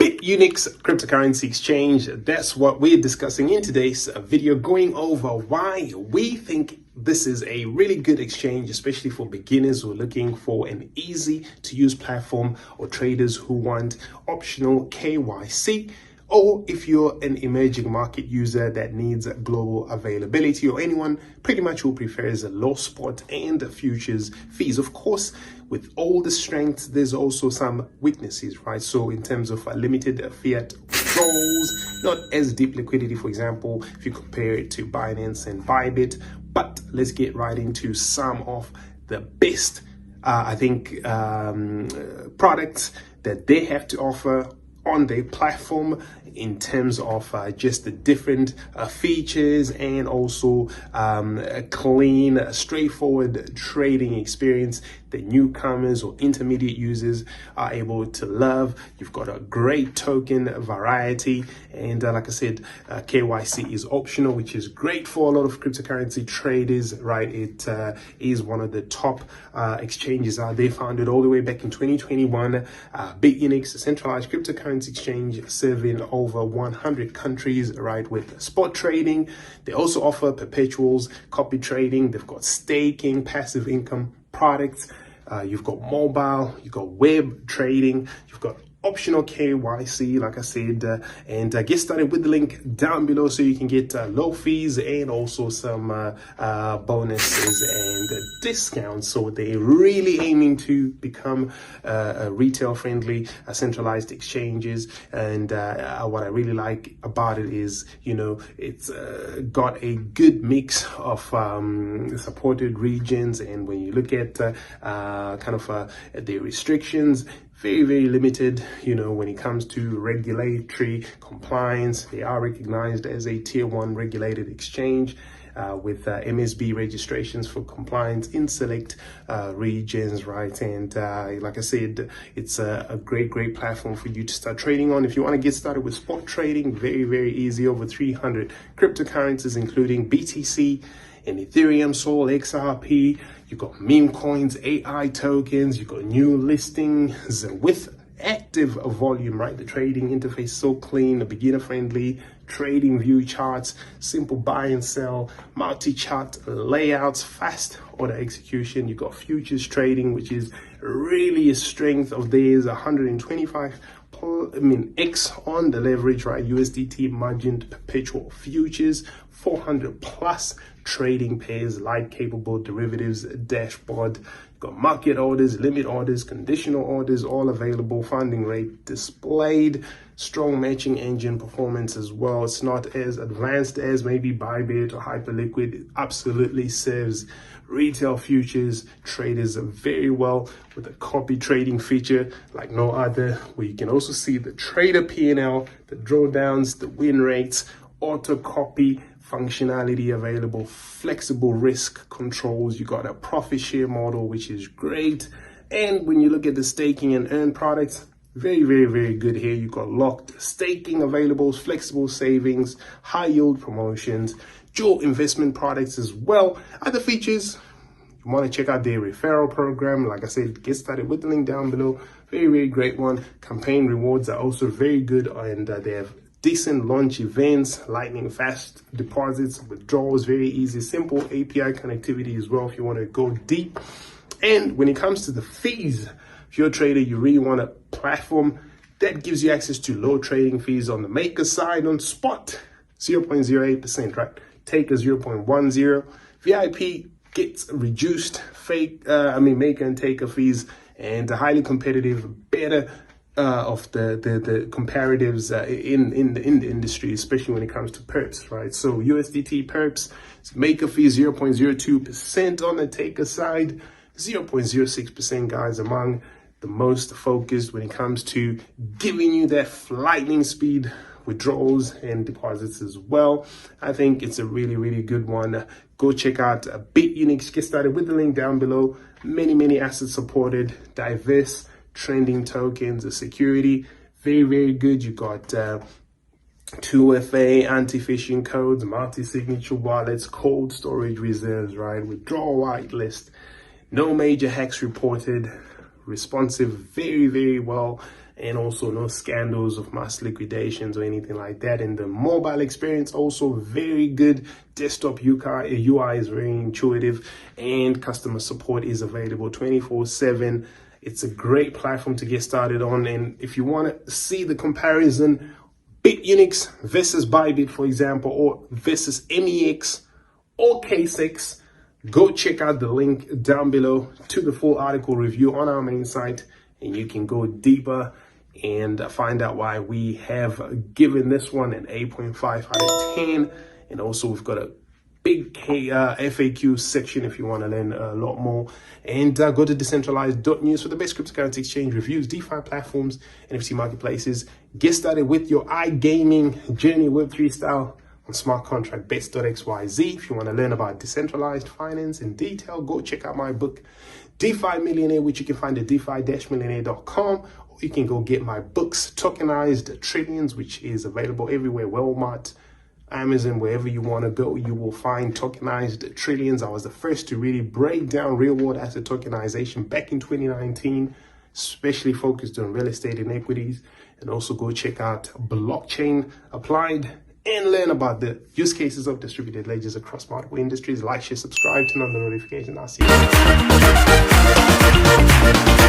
Bitunix cryptocurrency exchange. That's what we're discussing in today's video, going over why we think this is a really good exchange, especially for beginners who are looking for an easy to use platform, or traders who want optional KYC, or if you're an emerging market user that needs global availability, or anyone pretty much who prefers a low spot and futures fees. Of course, with all the strengths, there's also some weaknesses, right? So in terms of limited fiat withdrawals, not as deep liquidity, for example, if you compare it to Binance and Bybit. But let's get right into some of the best, products that they have to offer on their platform in terms of just the different features, and also a clean, straightforward trading experience that newcomers or intermediate users are able to love. You've got a great token variety, and like I said, KYC is optional, which is great for a lot of cryptocurrency traders, right? It is one of the top exchanges out there, founded all the way back in 2021. Bitunix, Decentralised cryptocurrency exchange, serving over 100 countries, right, with spot trading. They also offer perpetuals, copy trading. They've got staking, passive income products. You've got mobile, you've got web trading, you've got optional KYC, like I said, and get started with the link down below so you can get low fees and also some bonuses and discounts. So they're really aiming to become a retail friendly, centralized exchanges. And what I really like about it is, you know, it's got a good mix of supported regions. And when you look at the restrictions, very limited, you know, when it comes to regulatory compliance. They are recognized as a tier 1 regulated exchange with MSB registrations for compliance in select regions, right? And like I said, it's a great platform for you to start trading on. If you want to get started with spot trading, very easy. Over 300 cryptocurrencies, including BTC and Ethereum, Sol, XRP. You've got meme coins, AI tokens. You've got new listings with active volume, right? The trading interface so clean, beginner friendly, trading view charts, simple buy and sell, multi-chart layouts, fast order execution. You've got futures trading, which is really a strength of theirs. 125 X on the leverage, right? USDT margin perpetual futures, 400 plus trading pairs, light capable derivatives dashboard. You've got market orders, limit orders, conditional orders, all available. Funding rate displayed. Strong matching engine performance as well. It's not as advanced as maybe Bybit or Hyperliquid. It absolutely serves retail futures traders very well, with a copy trading feature like no other, where you can also see the trader P&L, the drawdowns, the win rates, auto copy functionality available, flexible risk controls. You got a profit share model, which is great. And when you look at the staking and earn products, very good here. You've got locked staking available, flexible savings, high yield promotions, dual investment products as well. Other features, you want to check out their referral program. Like I said, get started with the link down below. Very great one. Campaign rewards are also very good, and they have decent launch events, lightning fast deposits, withdrawals, very easy, simple API connectivity as well if you want to go deep. And when it comes to the fees, if you're a trader, you really want a platform that gives you access to low trading fees on the maker side. On spot, 0.08%, right? Taker 0.10. VIP gets reduced maker and taker fees, and a highly competitive, better of the comparatives in the industry, especially when it comes to perps, right? So USDT perps, maker fee 0.02% on the taker side, 0.06%, guys, among the most focused when it comes to giving you that lightning speed withdrawals and deposits as well. I think it's a really good one. Go check out Bitunix. Get started with the link down below. Many assets supported, diverse trending tokens, the security, very good. You got 2FA, anti-phishing codes, multi-signature wallets, cold storage reserves, right? Withdrawal whitelist, no major hacks reported, responsive very well, and also no scandals of mass liquidations or anything like that. And the mobile experience also very good. Desktop UI is very intuitive, and customer support is available 24/7. It's a great platform to get started on. And if you want to see the comparison, Bitunix versus Bybit, for example, or versus MEXC or KCEX, go check out the link down below to the full article review on our main site, and you can go deeper and find out why we have given this one an 8.5 out of 10. And also we've got a big FAQ section if you want to learn a lot more. And go to decentralized.news for the best cryptocurrency exchange reviews, DeFi platforms, NFT marketplaces. Get started with your iGaming journey Web3 style on smart contract bets.xyz. If you want to learn about decentralized finance in detail, go check out my book, DeFi Millionaire, which you can find at defi-millionaire.com. Or you can go get my books, Tokenized Trillions, which is available everywhere, Walmart, Amazon, wherever you want to go, you will find Tokenized Trillions. I was the first to really break down real world asset tokenization back in 2019, especially focused on real estate and equities. And also go check out Blockchain Applied and learn about the use cases of distributed ledgers across multiple industries. Like, share, subscribe, turn on the notification. I'll see you.